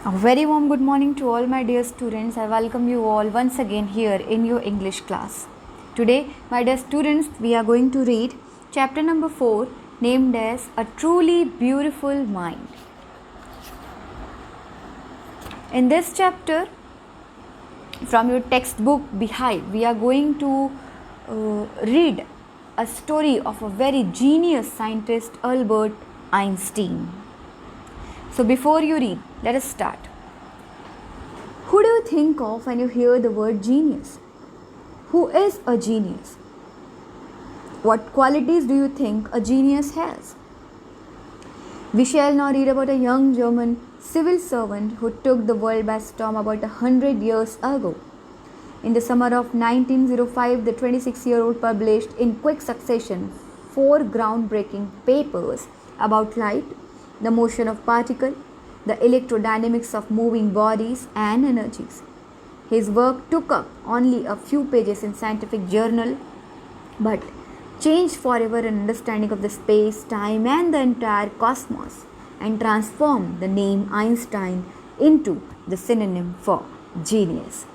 A very warm good morning to all my dear students. I welcome you all once again here in your English class. Today, my dear students, we are going to read chapter number 4 named as A Truly Beautiful Mind. In this chapter, from your textbook behind, we are going to read a story of a very genius scientist, Albert Einstein. So before you read, let us start. Who do you think of when you hear the word genius? Who is a genius? What qualities do you think a genius has? We shall now read about a young German civil servant who took the world by storm about 100 years ago. In the summer of 1905, the 26-year-old published in quick succession 4 groundbreaking papers about light, the motion of particles, the electrodynamics of moving bodies and energies. His work took up only a few pages in scientific journal, but changed forever an understanding of the space, time and the entire cosmos, and transformed the name Einstein into the synonym for genius.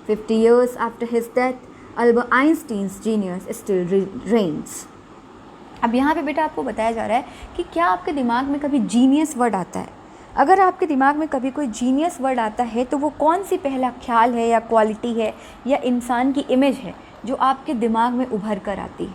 50 years after his death, Albert Einstein's genius still reigns. अब यहाँ पे बेटा आपको बताया जा रहा है कि क्या आपके दिमाग में कभी जीनियस वर्ड आता है। अगर आपके दिमाग में कभी कोई जीनियस वर्ड आता है तो वो कौन सी पहला ख्याल है या क्वालिटी है या इंसान की इमेज है जो आपके दिमाग में उभर कर आती है।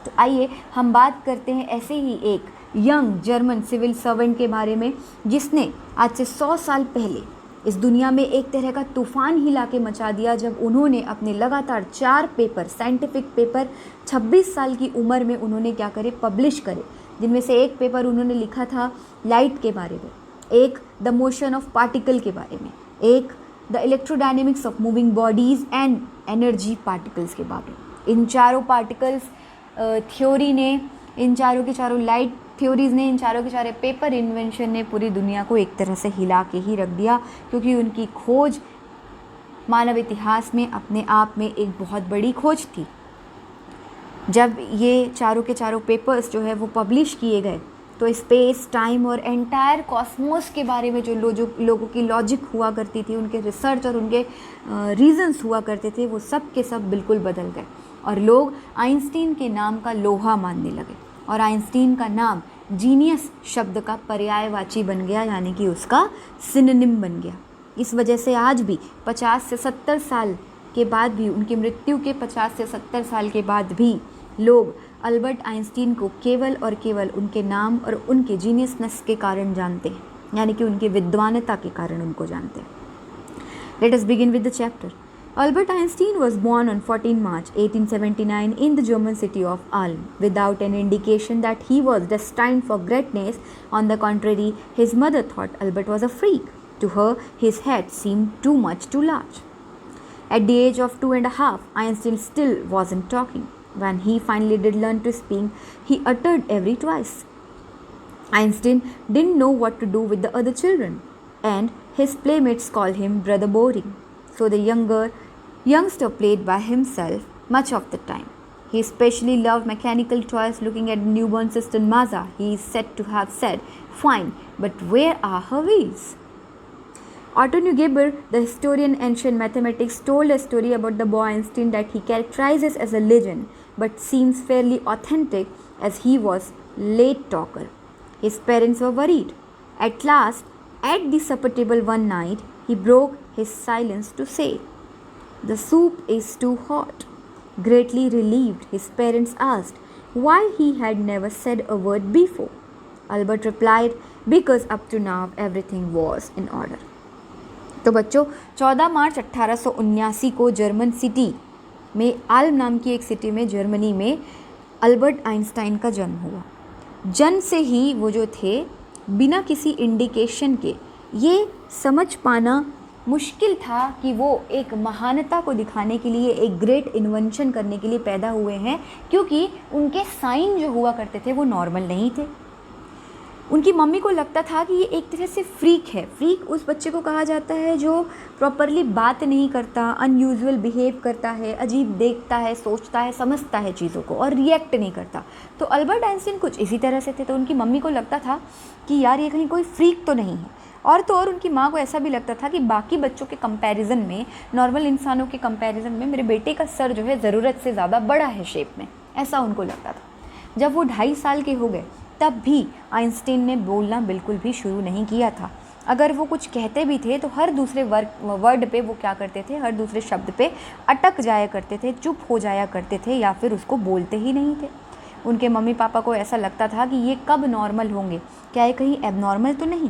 तो आइए हम बात करते हैं ऐसे ही एक यंग जर्मन सिविल सर्वेंट के बारे में जिसने आज से 100 साल पहले इस दुनिया में एक तरह का तूफान हिला के मचा दिया जब उन्होंने अपने लगातार 4 पेपर साइंटिफिक पेपर 26 साल की उम्र में उन्होंने क्या करे पब्लिश करे, जिनमें से एक पेपर उन्होंने लिखा था लाइट के बारे में, एक द मोशन ऑफ पार्टिकल के बारे में, एक the electrodynamics of moving bodies and energy particles के बारे में। इन चारों पार्टिकल्स थ्योरी ने, इन चारों के चारों लाइट थ्योरीज़ ने, इन चारों के चारों पेपर इन्वेंशन ने पूरी दुनिया को एक तरह से हिला के ही रख दिया, क्योंकि उनकी खोज मानव इतिहास में अपने आप में एक बहुत बड़ी खोज थी। जब ये चारों के चारों पेपर्स जो है वो पब्लिश किए गए तो स्पेस, टाइम और एंटायर कॉस्मोस के बारे में जो लोगों की लॉजिक हुआ करती थी, उनके रिसर्च और उनके रीजंस हुआ करते थे, वो सब के सब बिल्कुल बदल गए और लोग आइंस्टीन के नाम का लोहा मानने लगे और आइंस्टीन का नाम जीनियस शब्द का पर्यायवाची बन गया, यानी कि उसका सिनोनिम बन गया। इस वजह से आज भी 50 से 70 साल के बाद भी, उनकी मृत्यु के 50 से 70 साल के बाद भी लोग अल्बर्ट आइंस्टीन को केवल और केवल उनके नाम और उनके जीनियसनेस के कारण जानते हैं, यानी कि उनकी विद्वानता के कारण उनको जानते हैं। Let us begin with the chapter. Albert Einstein was born on 14 March 1879 in the German city of Ulm without any indication that he was destined for greatness. On the contrary, his mother thought Albert was a freak. To her, his head seemed too much too large. At the age of 2.5, Einstein still wasn't talking. When he finally did learn to speak, he uttered every twice. Einstein didn't know what to do with the other children, and his playmates called him Brother Boring. So the youngster played by himself much of the time. He especially loved mechanical toys. Looking at the newborn sister Maza, he is said to have said, "Fine, but where are her wheels?" Otto Neugebauer, the historian ancient mathematics, told a story about the boy Einstein that he characterizes as a legend, but seems fairly authentic as he was late talker. His parents were worried. At last, at the supper table one night, he broke his silence to say, "The soup is too hot." Greatly relieved, his parents asked why he had never said a word before. Albert replied, "Because up to now everything was in order." तो बच्चों 14 मार्च 1879 को German city में alum नाम की एक city में Germany में Albert Einstein का जन्म हुआ। जन्म से ही वो जो थे बिना किसी इंडिकेशन के ये समझ पाना मुश्किल था कि वो एक महानता को दिखाने के लिए, एक ग्रेट इन्वेंशन करने के लिए पैदा हुए हैं, क्योंकि उनके साइन जो हुआ करते थे वो नॉर्मल नहीं थे। उनकी मम्मी को लगता था कि ये एक तरह से फ्रीक है। फ्रीक उस बच्चे को कहा जाता है जो प्रॉपरली बात नहीं करता, अनयूजुअल बिहेव करता है, अजीब देखता है, सोचता है, समझता है चीज़ों को और रिएक्ट नहीं करता। तो अल्बर्ट आइंस्टीन कुछ इसी तरह से थे। तो उनकी मम्मी को लगता था कि यार ये कहीं कोई फ्रीक तो नहीं है। और तो और उनकी माँ को ऐसा भी लगता था कि बाकी बच्चों के कंपैरिजन में, नॉर्मल इंसानों के कंपैरिजन में मेरे बेटे का सर जो है ज़रूरत से ज़्यादा बड़ा है शेप में, ऐसा उनको लगता था। जब वो 2.5 साल के हो गए तब भी आइंस्टीन ने बोलना बिल्कुल भी शुरू नहीं किया था। अगर वो कुछ कहते भी थे तो हर दूसरे वर्ड पे वो क्या करते थे, हर दूसरे शब्द पे अटक जाया करते थे, चुप हो जाया करते थे या फिर उसको बोलते ही नहीं थे। उनके मम्मी पापा को ऐसा लगता था कि ये कब नॉर्मल होंगे, क्या ये कहीं एबनॉर्मल तो नहीं,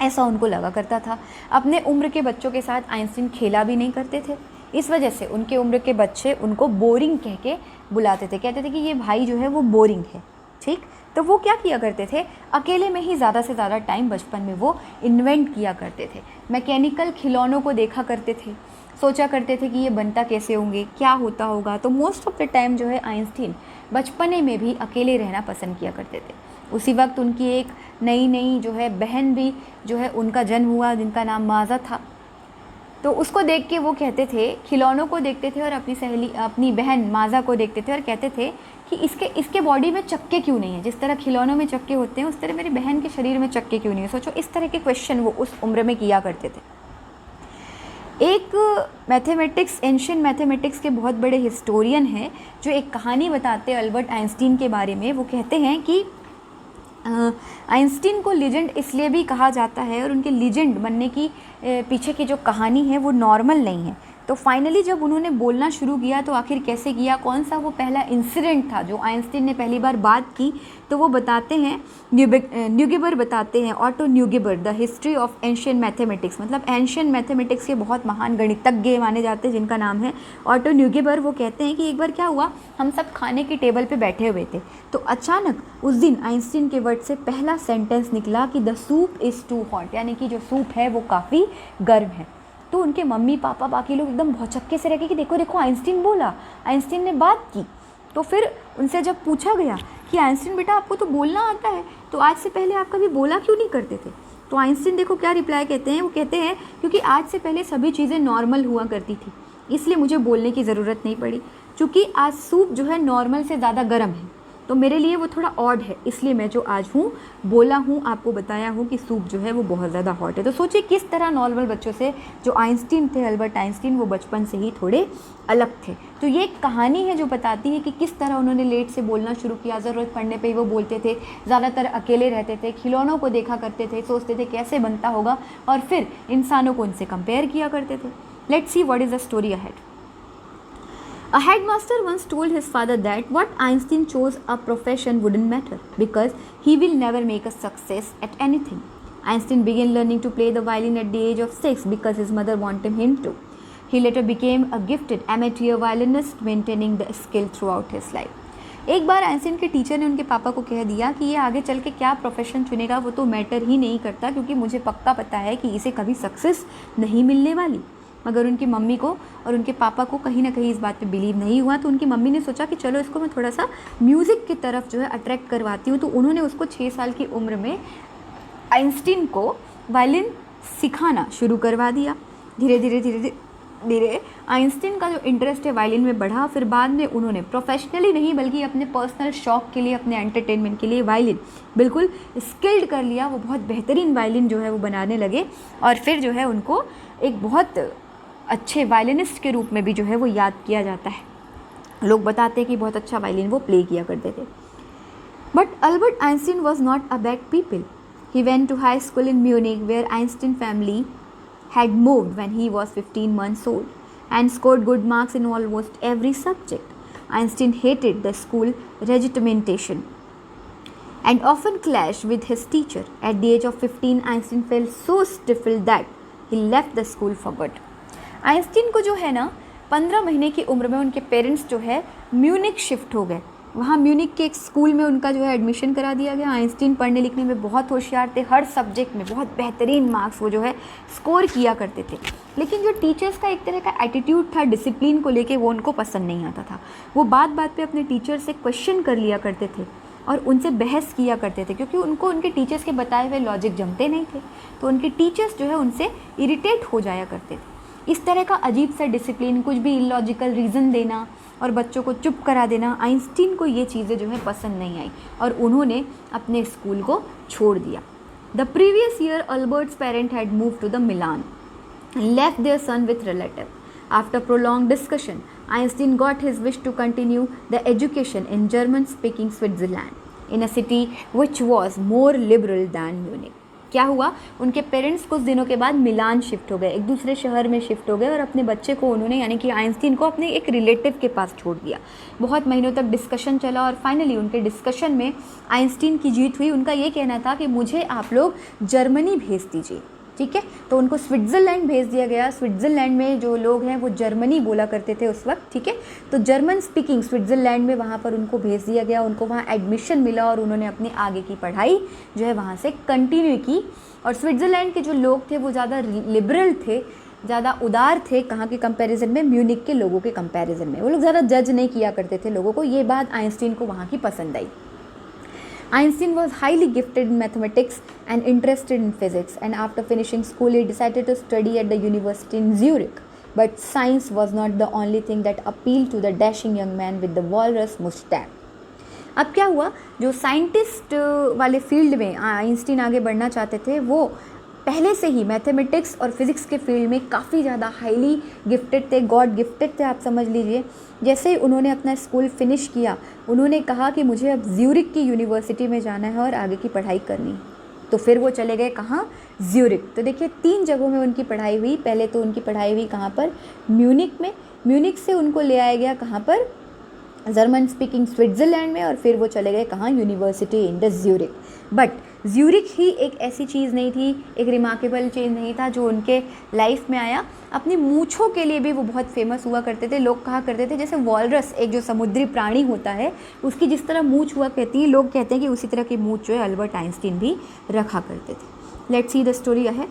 ऐसा उनको लगा करता था। अपने उम्र के बच्चों के साथ आइंस्टीन खेला भी नहीं करते थे। इस वजह से उनके उम्र के बच्चे उनको बोरिंग कह के बुलाते थे, कहते थे कि ये भाई जो है वो बोरिंग है। ठीक, तो वो क्या किया करते थे, अकेले में ही ज़्यादा से ज़्यादा टाइम बचपन में वो इन्वेंट किया करते थे। मैकेनिकल खिलौनों को देखा करते थे, सोचा करते थे कि ये बनता कैसे होंगे, क्या होता होगा। तो मोस्ट ऑफ द टाइम जो है आइंस्टीन बचपने में भी अकेले रहना पसंद किया करते थे। उसी वक्त उनकी एक नई जो है बहन भी जो है उनका जन्म हुआ, जिनका नाम माज़ा था। तो उसको देख के वो कहते थे, खिलौनों को देखते थे और अपनी बहन माज़ा को देखते थे और कहते थे कि इसके बॉडी में चक्के क्यों नहीं है, जिस तरह खिलौनों में चक्के होते हैं उस तरह मेरी बहन के शरीर में चक्के क्यों नहीं है। सोचो, इस तरह के क्वेश्चन वो उस उम्र में किया करते थे। एक मैथमेटिक्स, एंशियंट मैथमेटिक्स के बहुत बड़े हिस्टोरियन हैं जो एक कहानी बताते हैं अल्बर्ट आइंस्टीन के बारे में। वो कहते हैं कि आइंस्टीन को लीजेंड इसलिए भी कहा जाता है और उनके लीजेंड बनने की पीछे की जो कहानी है वो नॉर्मल नहीं है। तो फाइनली जब उन्होंने बोलना शुरू किया तो आखिर कैसे किया, कौन सा वो पहला इंसिडेंट था जो आइंस्टीन ने पहली बार बात की, तो वो बताते हैं, न्यूगिबर बताते हैं, Otto Neugebauer, the history of ancient mathematics, मतलब एंशियंट मैथमेटिक्स के बहुत महान गणितज्ञ माने जाते हैं जिनका नाम है ऑटो न्यूगिबर। वो कहते हैं कि एक बार क्या हुआ, हम सब खाने की टेबल पे बैठे हुए थे तो अचानक उस दिन आइंस्टीन के वर्ड से पहला सेंटेंस निकला कि the soup is too hot, यानी कि जो सूप है वो काफ़ी गर्म है। तो उनके मम्मी पापा बाकी लोग एकदम भौचक्के से रह गए कि देखो देखो आइंस्टीन बोला, आइंस्टीन ने बात की। तो फिर उनसे जब पूछा गया कि आइंस्टीन बेटा आपको तो बोलना आता है, तो आज से पहले आप कभी बोला क्यों नहीं करते थे। तो आइंस्टीन देखो क्या रिप्लाई कहते हैं, वो कहते हैं क्योंकि आज से पहले सभी चीज़ें नॉर्मल हुआ करती थी, इसलिए मुझे बोलने की ज़रूरत नहीं पड़ी। क्योंकि आज सूप जो है नॉर्मल से ज़्यादा गर्म है तो मेरे लिए वो थोड़ा ऑड है, इसलिए मैं जो आज हूँ बोला हूँ, आपको बताया हूँ कि सूप जो है वो बहुत ज़्यादा हॉट है। तो सोचिए किस तरह नॉर्मल बच्चों से जो आइंस्टीन थे, अल्बर्ट आइंस्टीन, वो बचपन से ही थोड़े अलग थे। तो ये एक कहानी है जो बताती है कि किस तरह उन्होंने लेट से बोलना शुरू किया, ज़रूरत पड़ने पे ही वो बोलते थे, ज़्यादातर अकेले रहते थे, खिलौनों को देखा करते थे, सोचते थे कैसे बनता होगा और फिर इंसानों को उनसे कंपेयर किया करते थे। Let's see what is the story ahead. A headmaster once told his father that what Einstein chose a profession wouldn't matter because he will never make a success at anything. Einstein began learning to play the violin at the age of 6 because his mother wanted him to. He later became a gifted amateur violinist, maintaining the skill throughout his life. एक बार Einstein के teacher ने उनके पापा को कह दिया कि ये आगे चल के क्या प्रोफेशन चुनेगा वो तो मैटर ही नहीं करता, क्योंकि मुझे पक्का पता है कि इसे कभी सक्सेस नहीं मिलने वाली। मगर उनकी मम्मी को और उनके पापा को कहीं ना कहीं इस बात पे बिलीव नहीं हुआ, तो उनकी मम्मी ने सोचा कि चलो इसको मैं थोड़ा सा म्यूज़िक की तरफ जो है अट्रैक्ट करवाती हूँ। तो उन्होंने उसको 6 साल की उम्र में आइंस्टीन को वायलिन सिखाना शुरू करवा दिया। धीरे धीरे आइंस्टीन का जो इंटरेस्ट है वायलिन में बढ़ा। फिर बाद में उन्होंने प्रोफेशनली नहीं बल्कि अपने पर्सनल शौक के लिए, अपने एंटरटेनमेंट के लिए वायलिन बिल्कुल स्किल्ड कर लिया। वो बहुत बेहतरीन वायलिन जो है वो बनाने लगे और फिर जो है उनको एक बहुत अच्छे वायलिनिस्ट के रूप में भी जो है वो याद किया जाता है। लोग बताते हैं कि बहुत अच्छा वायलिन वो प्ले किया करते थे। But Albert Einstein was not a bad people. He went to high school in Munich where Einstein family had moved when he was 15 months old and scored good marks in almost every subject. Einstein hated the school regimentation and often clashed with his teacher. At the age of 15, Einstein felt so stifled that he left the school for good. Einstein को जो है ना 15 महीने की उम्र में उनके parents जो है म्यूनिक शिफ्ट हो गए। वहाँ म्यूनिक के एक स्कूल में उनका जो है एडमिशन करा दिया गया। आइंस्टीन पढ़ने लिखने में बहुत होशियार थे, हर सब्जेक्ट में बहुत बेहतरीन मार्क्स वो जो है स्कोर किया करते थे। लेकिन जो टीचर्स का एक तरह का एटीट्यूड था डिसिप्लिन को लेके, वो उनको पसंद नहीं आता था। वो बात बात पे अपने टीचर से क्वेश्चन कर लिया करते थे और उनसे बहस किया करते थे, क्योंकि उनको उनके टीचर्स के बताए हुए लॉजिक जमते नहीं थे। तो उनके टीचर्स जो है उनसे इरिटेट हो जाया करते थे। इस तरह का अजीब सा डिसिप्लिन, कुछ भी इलॉजिकल रीज़न देना और बच्चों को चुप करा देना, आइंस्टीन को ये चीज़ें जो है पसंद नहीं आई और उन्होंने अपने स्कूल को छोड़ दिया। The previous year, Albert's parents had moved to the Milan and left their son with relative. After prolonged discussion, Einstein got his wish to continue the education in German-speaking Switzerland, in a city which was more liberal than Munich. क्या हुआ, उनके parents कुछ दिनों के बाद मिलान shift हो गए, एक दूसरे शहर में शिफ्ट हो गए और अपने बच्चे को उन्होंने यानी कि आइंस्टीन को अपने एक रिलेटिव के पास छोड़ दिया. बहुत महीनों तक डिस्कशन चला और फाइनली उनके डिस्कशन में आइंस्टीन की जीत हुई. उनका ये कहना था कि मुझे आप लोग जर्मनी भेज दीजिए, ठीक है. तो उनको स्विट्ज़रलैंड भेज दिया गया. स्विट्ज़रलैंड में जो लोग हैं वो जर्मनी बोला करते थे उस वक्त, ठीक है. तो जर्मन स्पीकिंग स्विट्ज़रलैंड में वहाँ पर उनको भेज दिया गया. उनको वहाँ एडमिशन मिला और उन्होंने अपनी आगे की पढ़ाई जो है वहाँ से कंटिन्यू की. और स्विट्ज़रलैंड के जो लोग थे वो ज़्यादा लिबरल थे, ज़्यादा उदार थे कहाँ के कंपैरिजन में, म्यूनिक के लोगों के कंपैरिजन में. वो लोग ज़्यादा जज नहीं किया करते थे लोगों को. ये बात आइंस्टीन को वहाँ की पसंद आई. Einstein was highly gifted in mathematics and interested in physics, and after finishing school he decided to study at the university in Zurich. But science was not the only thing that appealed to the dashing young man with the walrus mustache. अब क्या हुआ, जो scientist वाले field में Einstein आगे बढ़ना चाहते थे वो पहले से ही मैथमेटिक्स और फिज़िक्स के फील्ड में काफ़ी ज़्यादा हाईली गिफ्टेड थे, गॉड गिफ्टेड थे, आप समझ लीजिए. जैसे ही उन्होंने अपना स्कूल फिनिश किया उन्होंने कहा कि मुझे अब ज्यूरिक की यूनिवर्सिटी में जाना है और आगे की पढ़ाई करनी. तो फिर वो चले गए कहाँ, ज्यूरिक. तो देखिए 3 जगहों में उनकी पढ़ाई हुई. पहले तो उनकी पढ़ाई हुई कहाँ पर, म्यूनिक में. म्यूनिक से उनको ले आया गया कहाँ पर, जर्मन स्पीकिंग स्विट्ज़रलैंड में. और फिर वो चले गए कहाँ, university in the Zurich. But Zurich ही एक ऐसी चीज़ नहीं थी, एक रिमार्केबल चीज़ नहीं था जो उनके लाइफ में आया. अपनी मूँछों के लिए भी वो बहुत फेमस हुआ करते थे. लोग कहा करते थे जैसे वॉलरस एक जो समुद्री प्राणी होता है उसकी जिस तरह मूँछ हुआ कहती है, लोग कहते हैं कि उसी तरह की मूँछ जो है अल्बर्ट आइंस्टीन भी रखा करते थे. Let's see the story ahead.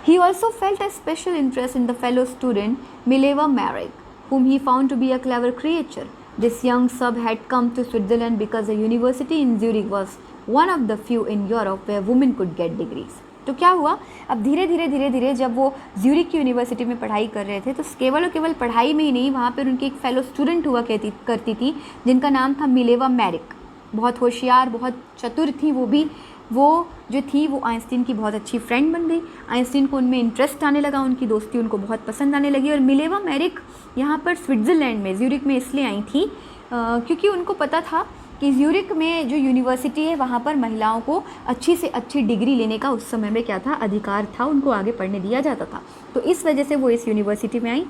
He also felt a special interest in the fellow student Mileva Marek, whom he found to be a clever creature. This young sub had come to Switzerland because the university in Zurich was one of the few in Europe where women could get degrees. तो क्या हुआ, अब धीरे धीरे जब वो Zurich की university में पढ़ाई कर रहे थे तो केवल और केवल पढ़ाई में ही नहीं, वहाँ पर उनकी एक फेलो स्टूडेंट हुआ करती थी जिनका नाम था मिलेवा मैरिक. बहुत होशियार, बहुत चतुर थी वो भी. वो जो थी वो आइंस्टीन की बहुत अच्छी फ्रेंड बन गई. आइंस्टीन को उनमें इंटरेस्ट आने लगा, उनकी दोस्ती उनको बहुत पसंद आने लगी. और मिलेवा मैरिक यहाँ पर स्विट्ज़रलैंड में ज्यूरिक में इसलिए आई थी क्योंकि उनको पता था कि ज्यूरिक में जो यूनिवर्सिटी है वहाँ पर महिलाओं को अच्छी से अच्छी डिग्री लेने का उस समय में क्या था, अधिकार था, उनको आगे पढ़ने दिया जाता था. तो इस वजह से वो इस यूनिवर्सिटी में आई.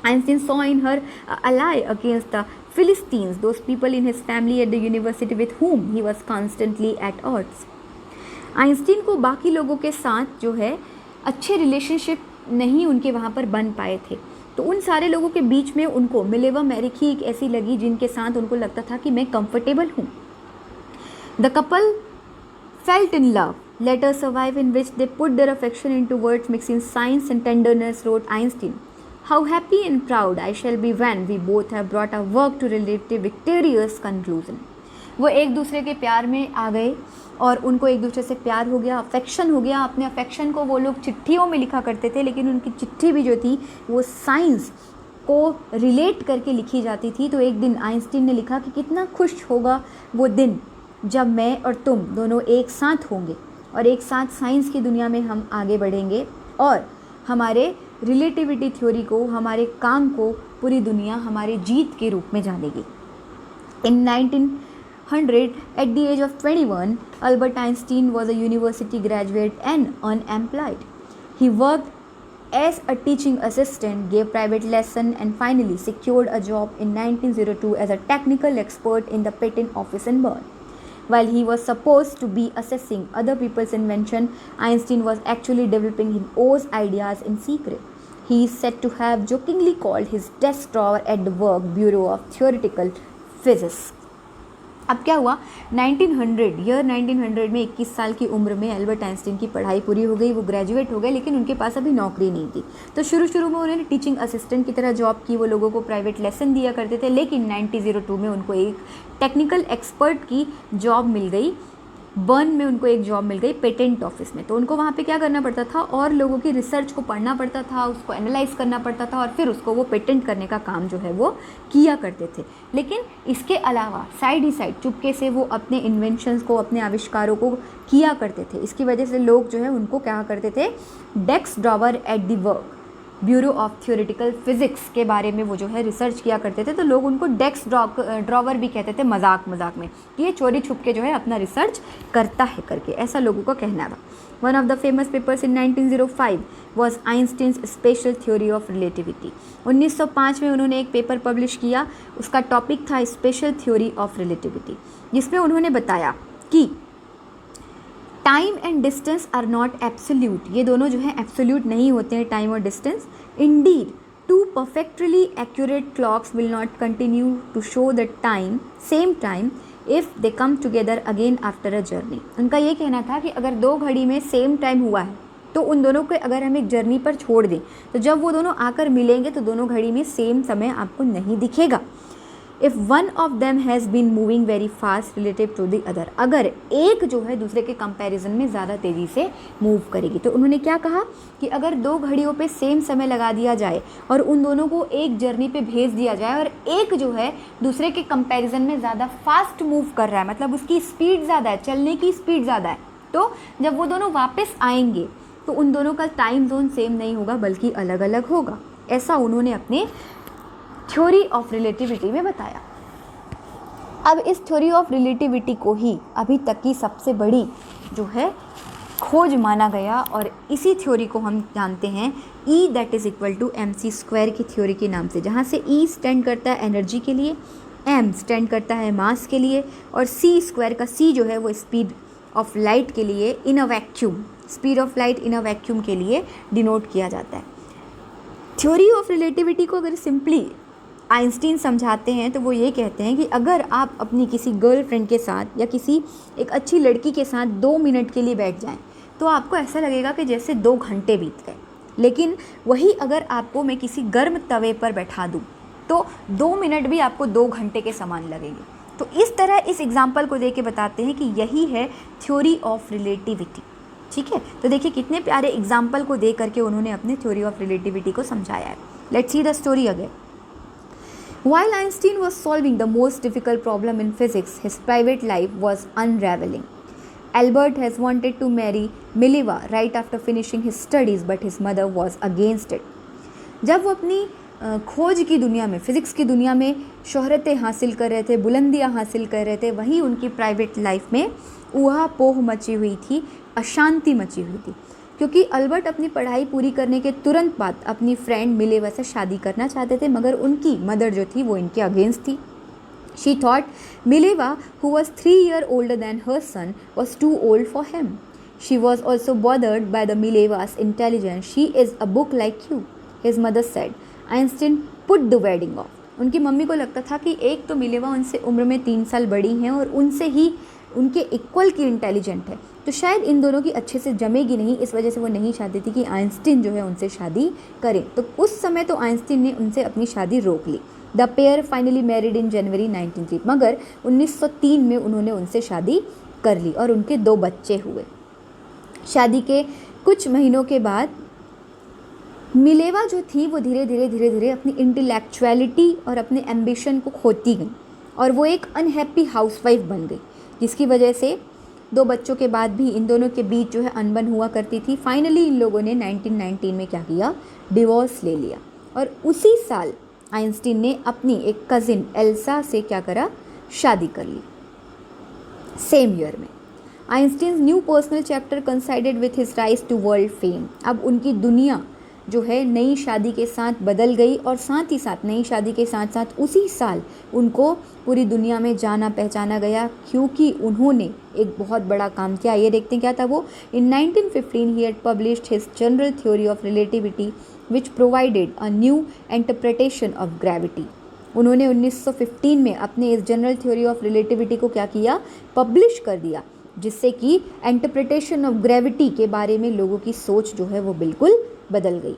Einstein saw in her a ally against the Philistines, those people in his family at the university with whom he was constantly at odds. Einstein को बाकी लोगों के साथ जो है अच्छे रिलेशनशिप नहीं उनके वहाँ पर बन पाए थे. तो उन सारे लोगों के बीच में उनको मिलेवा मैरिक ही एक ऐसी लगी जिनके साथ उनको लगता था कि मैं कंफर्टेबल हूँ. The couple felt in love. Letters survive in which they put their affection into words mixing science and tenderness, wrote Einstein. How happy and proud I shall be when we both have brought our work to relative victorious conclusion. वो एक दूसरे के प्यार में आ गए और उनको एक दूसरे से प्यार हो गया, अफेक्शन हो गया. अपने अफेक्शन को वो लोग चिट्ठियों में लिखा करते थे, लेकिन उनकी चिट्ठी भी जो थी वो साइंस को रिलेट करके लिखी जाती थी. तो एक दिन आइंस्टीन ने लिखा कि कितना खुश होगा वो दिन जब मैं और तुम दोनों एक साथ होंगे और एक साथ साइंस की दुनिया में हम आगे बढ़ेंगे और हमारे रिलेटिविटी थ्योरी को, हमारे काम को पूरी दुनिया हमारे जीत के रूप में जानेगी. इन 1900, at the age of 21, Albert Einstein was a university graduate and unemployed. He worked as a teaching assistant, gave private lessons, and finally secured a job in 1902 as a technical expert in the patent office in Bern. While he was supposed to be assessing other people's invention, Einstein was actually developing his own ideas in secret. He is said to have jokingly called his desk drawer at the work Bureau of Theoretical Physics. अब क्या हुआ, 1900 में 21 साल की उम्र में Albert Einstein की पढ़ाई पूरी हो गई. वो ग्रेजुएट हो गए, लेकिन उनके पास अभी नौकरी नहीं थी. तो शुरू में उन्होंने टीचिंग असिस्टेंट की तरह जॉब की, वो लोगों को प्राइवेट लेसन दिया करते थे. लेकिन 1902 में उनको एक टेक्निकल एक्सपर्ट की जॉब मिल गई बर्न में उनको एक जॉब मिल गई पेटेंट ऑफिस में। तो उनको वहाँ पे क्या करना पड़ता था, और लोगों की रिसर्च को पढ़ना पड़ता था, उसको एनालाइज करना पड़ता था, और फिर उसको वो पेटेंट करने का काम जो है वो किया करते थे। लेकिन इसके अलावा साइड ही साइड चुपके से वो अपने इन्वेंशंस को, अपने आविष्कारों को किया करते थे। इसकी वजह से लोग जो है उनको क्या करते थे, desk drawer at the work, bureau of theoretical physics के बारे में वो जो है रिसर्च किया करते थे। तो लोग उनको डेस्क ड्रॉवर भी कहते थे मजाक मजाक में, कि ये चोरी छुप के जो है अपना रिसर्च करता है करके, ऐसा लोगों का कहना था। One of the famous papers in 1905 was Einstein's special theory of relativity. 1905 में उन्होंने एक पेपर पब्लिश किया, उसका टॉपिक था स्पेशल थ्योरी ऑफ रिलेटिविटी, जिसमें उन्होंने बताया कि time and distance are not absolute, ये दोनों जो है एब्सोल्यूट नहीं होते हैं, टाइम और distance. Indeed two perfectly accurate clocks will not continue to show the time same time if they come together again after a journey. उनका ये कहना था कि अगर दो घड़ी में सेम टाइम हुआ है तो उन दोनों को अगर हम एक जर्नी पर छोड़ दें तो जब वो दोनों आकर मिलेंगे तो दोनों घड़ी में सेम समय आपको नहीं दिखेगा। If one of them has been moving very fast relative to the other, अगर एक जो है दूसरे के कंपैरिजन में ज़्यादा तेज़ी से मूव करेगी। तो उन्होंने क्या कहा कि अगर दो घड़ियों पे सेम समय लगा दिया जाए और उन दोनों को एक जर्नी पे भेज दिया जाए, और एक जो है दूसरे के कंपैरिजन में ज़्यादा फास्ट मूव कर रहा है, मतलब उसकी स्पीड ज़्यादा है, चलने की स्पीड ज़्यादा है, तो जब वो दोनों वापस आएंगे तो उन दोनों का टाइम जोन सेम नहीं होगा बल्कि अलग अलग होगा। ऐसा उन्होंने अपने थ्योरी ऑफ रिलेटिविटी में बताया। अब इस थ्योरी ऑफ रिलेटिविटी को ही अभी तक की सबसे बड़ी जो है खोज माना गया, और इसी थ्योरी को हम जानते हैं E that is equal to mc square की थ्योरी के नाम से, जहाँ से E स्टैंड करता है एनर्जी के लिए, m स्टैंड करता है मास के लिए, और c स्क्वायर का c जो है वो स्पीड ऑफ लाइट के लिए in a vacuum, speed of light in a vacuum के लिए डिनोट किया जाता है। थ्योरी ऑफ रिलेटिविटी को अगर सिंपली आइंस्टीन समझाते हैं तो वो ये कहते हैं कि अगर आप अपनी किसी गर्लफ्रेंड के साथ या किसी एक अच्छी लड़की के साथ 2 मिनट के लिए बैठ जाएं तो आपको ऐसा लगेगा कि जैसे 2 घंटे बीत गए। लेकिन वही अगर आपको मैं किसी गर्म तवे पर बैठा दूं तो 2 मिनट भी आपको 2 घंटे के समान लगेंगे। तो इस तरह इस एग्जाम्पल को दे के बताते हैं कि यही है थ्योरी ऑफ रिलेटिविटी। ठीक है, तो देखिए कितने प्यारे एग्जाम्पल को दे करके उन्होंने अपने थ्योरी ऑफ रिलेटिविटी को समझाया है। Let's see the story again. While Einstein was solving the most difficult problem in physics, his private life was unraveling. Albert has wanted to marry Mileva right after finishing his studies, but his mother was against it. जब वो अपनी खोज की दुनिया में, physics की दुनिया में शोहरतें हासिल कर रहे थे, बुलंदियां हासिल कर रहे थे, वहीं उनकी प्राइवेट लाइफ में ऊहा-पोह मची हुई थी, अशांति मची हुई थी, क्योंकि अल्बर्ट अपनी पढ़ाई पूरी करने के तुरंत बाद अपनी फ्रेंड मिलेवा से शादी करना चाहते थे, मगर उनकी मदर जो थी वो इनके अगेंस्ट थी। She thought Mileva, who was 3 years older than her son, was too old for him. She was also bothered by the Mileva's intelligence. She is a book like you, his mother said. Einstein put the wedding off. उनकी mummy को लगता था कि एक तो Mileva उनसे उम्र में 3 साल बड़ी हैं और उनसे ही उनके इक्वल की इंटेलिजेंट है, तो शायद इन दोनों की अच्छे से जमेगी नहीं, इस वजह से वो नहीं चाहती थी कि आइंस्टीन जो है उनसे शादी करें। तो उस समय तो आइंस्टीन ने उनसे अपनी शादी रोक ली। The pair finally married in January 1903, मगर 1903 में उन्होंने उनसे शादी कर ली और उनके 2 बच्चे हुए। शादी के कुछ महीनों के बाद मिलेवा जो थी वो धीरे धीरे अपनी इंटेलेक्चुअलिटी और अपने एम्बिशन को खोती गई और वो एक अनहैप्पी हाउसवाइफ बन गई, जिसकी वजह से 2 बच्चों के बाद भी इन दोनों के बीच जो है अनबन हुआ करती थी। फाइनली इन लोगों ने 1919 में क्या किया, डिवोर्स ले लिया, और उसी साल आइंस्टीन ने अपनी एक कज़िन एल्सा से क्या करा, शादी कर ली। सेम ईयर में Einstein's new personal chapter coincided with his rise to world fame. अब उनकी दुनिया जो है नई शादी के साथ बदल गई, और साथ ही साथ नई शादी के साथ साथ उसी साल उनको पूरी दुनिया में जाना पहचाना गया, क्योंकि उन्होंने एक बहुत बड़ा काम किया। ये देखते हैं क्या था वो। इन 1915 he had published his general theory of relativity which provided a new interpretation of gravity. उन्होंने 1915 में अपने इस जनरल थ्योरी ऑफ रिलेटिविटी को क्या किया, पब्लिश कर दिया, जिससे कि इंटरप्रिटेशन ऑफ ग्रेविटी के बारे में लोगों की सोच जो है वो बिल्कुल बदल गई।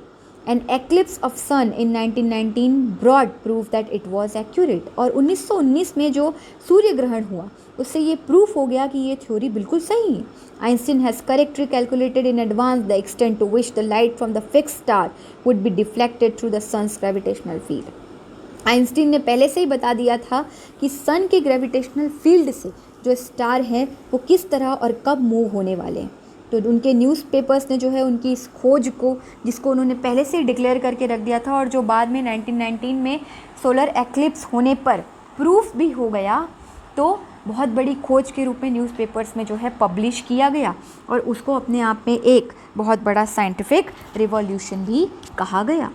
An eclipse of sun in 1919 brought proof that it was accurate. और 1919 में जो सूर्य ग्रहण हुआ उससे ये प्रूफ हो गया कि ये थ्योरी बिल्कुल सही है. Einstein has correctly calculated in advance the extent to which the light from the fixed star would be deflected through the sun's gravitational field. Einstein ने पहले से ही बता दिया था कि सन के ग्रेविटेशनल फील्ड से जो स्टार हैं वो किस तरह और कब मूव होने वाले हैं. तो उनके न्यूज़पेपर्स ने जो है उनकी इस खोज को, जिसको उन्होंने पहले से ही डिक्लेयर करके रख दिया था और जो बाद में 1919 में सोलर एक्लिप्स होने पर प्रूफ भी हो गया, तो बहुत बड़ी खोज के रूप में न्यूज़पेपर्स में जो है पब्लिश किया गया और उसको अपने आप में एक बहुत बड़ा साइंटिफिक रिवॉल्यूशन भी कहा गया.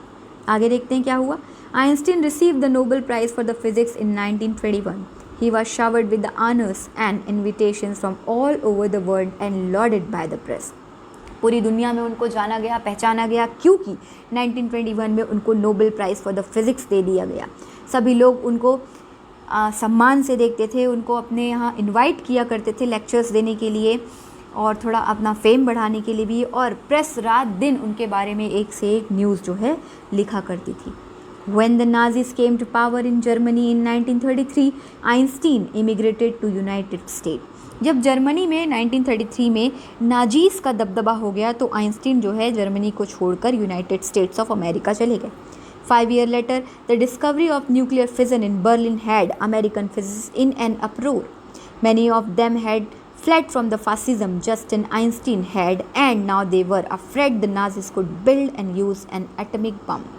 आगे देखते हैं क्या हुआ. Einstein received the Nobel Prize for the Physics in 1921. He was showered with the honors and invitations from all over the world and lauded by the press. पूरी दुनिया में उनको जाना गया, पहचाना गया, क्योंकि 1921 में उनको Nobel prize for the physics दे दिया गया. सभी लोग उनको सम्मान से देखते थे, उनको अपने यहाँ इनवाइट किया करते थे लेक्चर्स देने के लिए और थोड़ा अपना फेम बढ़ाने के लिए भी, और प्रेस रात दिन उनके बारे में एक से एक न्यूज़ जो है लिखा करती थी. When the Nazis came to power in Germany in 1933, Einstein immigrated to United States. जब जर्मनी में 1933 में नाजीज़ का दबदबा हो गया तो आइंस्टीन जो है जर्मनी को छोड़कर यूनाइटेड स्टेट्स ऑफ अमेरिका चले गए. 5 years later, the discovery of nuclear fission in Berlin had American physicists in an uproar. Many of them had fled from the fascism just as Einstein had, and now they were afraid the Nazis could build and use an atomic bomb.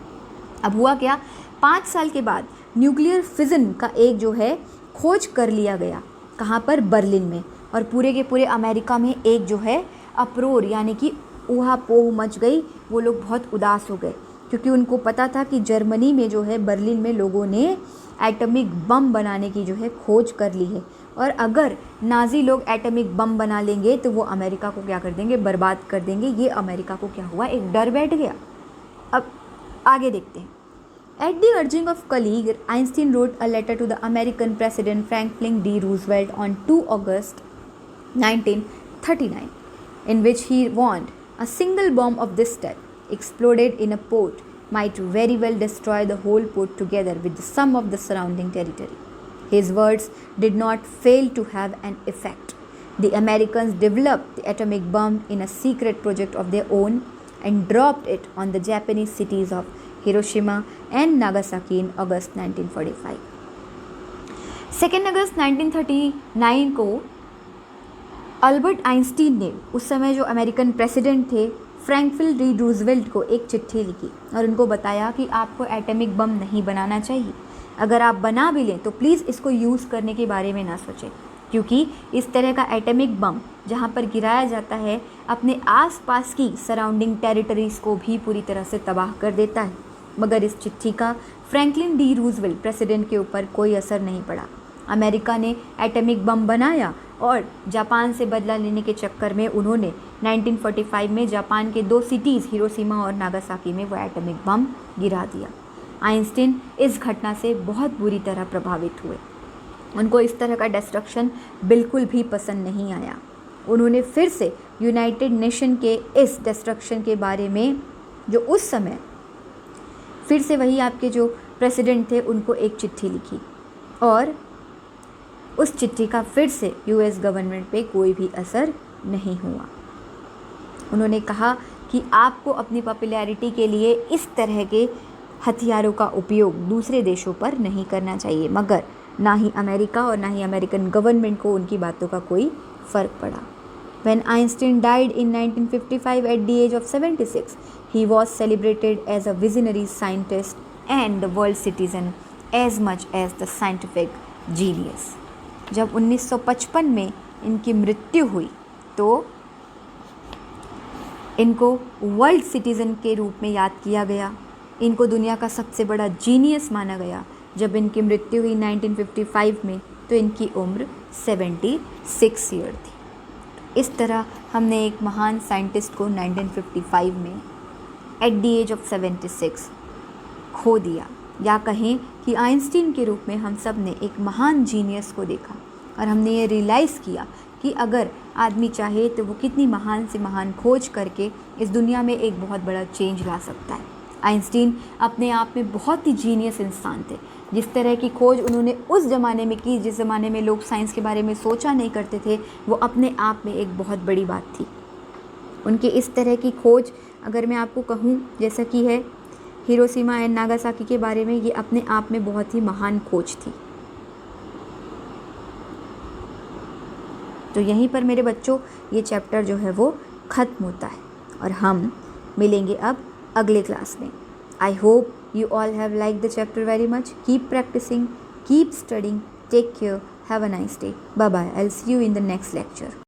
अब हुआ क्या, 5 साल के बाद nuclear fission का एक जो है खोज कर लिया गया. कहाँ पर? बर्लिन में. और पूरे के पूरे अमेरिका में एक जो है अप्रोर यानी कि ऊहा-पोह मच गई. वो लोग बहुत उदास हो गए क्योंकि उनको पता था कि जर्मनी में जो है बर्लिन में लोगों ने एटॉमिक बम बनाने की जो है खोज कर ली है, और अगर नाजी लोग एटॉमिक बम बना लेंगे तो वो अमेरिका को क्या कर देंगे, बर्बाद कर देंगे. ये अमेरिका को क्या हुआ, एक डर बैठ गया. अब आगे देखते हैं. At the urging of colleague, Einstein wrote a letter to the American President Franklin D. Roosevelt on 2 August 1939, in which he warned a single bomb of this type exploded in a port might very well destroy the whole port together with some of the surrounding territory. His words did not fail to have an effect. The Americans developed the atomic bomb in a secret project of their own and dropped it on the Japanese cities of Hiroshima and Nagasaki in August 1945. 2 अगस्त 1939 को Albert Einstein ने उस समय जो American president थे Franklin D Roosevelt को एक चिट्ठी लिखी और उनको बताया कि आपको एटॉमिक बम नहीं बनाना चाहिए. अगर आप बना भी लें तो प्लीज़ इसको यूज़ करने के बारे में ना सोचें, क्योंकि इस तरह का एटॉमिक बम जहाँ पर गिराया जाता है अपने आसपास की सराउंडिंग टेरिटरीज़ को भी पूरी तरह से तबाह कर देता है. मगर इस चिट्ठी का फ्रैंकलिन डी रूजवेल्ट प्रेसिडेंट के ऊपर कोई असर नहीं पड़ा. अमेरिका ने एटॉमिक बम बनाया और जापान से बदला लेने के चक्कर में उन्होंने 1945 में जापान के 2 सिटीज़ हिरोशिमा और नागासाकी में वो एटॉमिक बम गिरा दिया. आइंस्टीन इस घटना से बहुत बुरी तरह प्रभावित हुए. उनको इस तरह का डिस्ट्रक्शन बिल्कुल भी पसंद नहीं आया. उन्होंने फिर से यूनाइटेड नेशन के इस डिस्ट्रक्शन के बारे में, जो उस समय फिर से वही आपके जो प्रेसिडेंट थे, उनको एक चिट्ठी लिखी और उस चिट्ठी का फिर से यूएस गवर्नमेंट पे कोई भी असर नहीं हुआ. उन्होंने कहा कि आपको अपनी पॉपुलैरिटी के लिए इस तरह के हथियारों का उपयोग दूसरे देशों पर नहीं करना चाहिए. मगर ना ही अमेरिका और ना ही अमेरिकन गवर्नमेंट को उनकी बातों का कोई फ़र्क पड़ा. When Einstein died in 1955 at the age of 76, he was celebrated as a visionary scientist and the world citizen as much as the scientific genius. जब 1955 में इनकी मृत्यु हुई तो इनको वर्ल्ड सिटीज़न के रूप में याद किया गया. इनको दुनिया का सबसे बड़ा जीनियस माना गया. जब इनकी मृत्यु हुई 1955 में तो इनकी उम्र 76 ईयर थी. इस तरह हमने एक महान साइंटिस्ट को 1955 में एट द एज ऑफ 76 खो दिया, या कहें कि आइंस्टीन के रूप में हम सब ने एक महान जीनियस को देखा और हमने ये रियलाइज़ किया कि अगर आदमी चाहे तो वो कितनी महान से महान खोज करके इस दुनिया में एक बहुत बड़ा चेंज ला सकता है. आइंस्टीन अपने आप में बहुत ही जीनियस इंसान थे। जिस तरह की खोज उन्होंने उस ज़माने में की, जिस ज़माने में लोग साइंस के बारे में सोचा नहीं करते थे, वो अपने आप में एक बहुत बड़ी बात थी। उनकी इस तरह की खोज, अगर मैं आपको कहूँ जैसा कि है हिरोशिमा एंड नागासाकी के बारे में, ये अपने आप में बहुत ही महान खोज थी। तो यहीं पर मेरे बच्चों ये चैप्टर जो है वो ख़त्म होता है और हम मिलेंगे अब अगले क्लास में। I hope you all have liked the chapter very much. Keep practicing, keep studying, take care, have a nice day. Bye bye. I'll see you in the next lecture.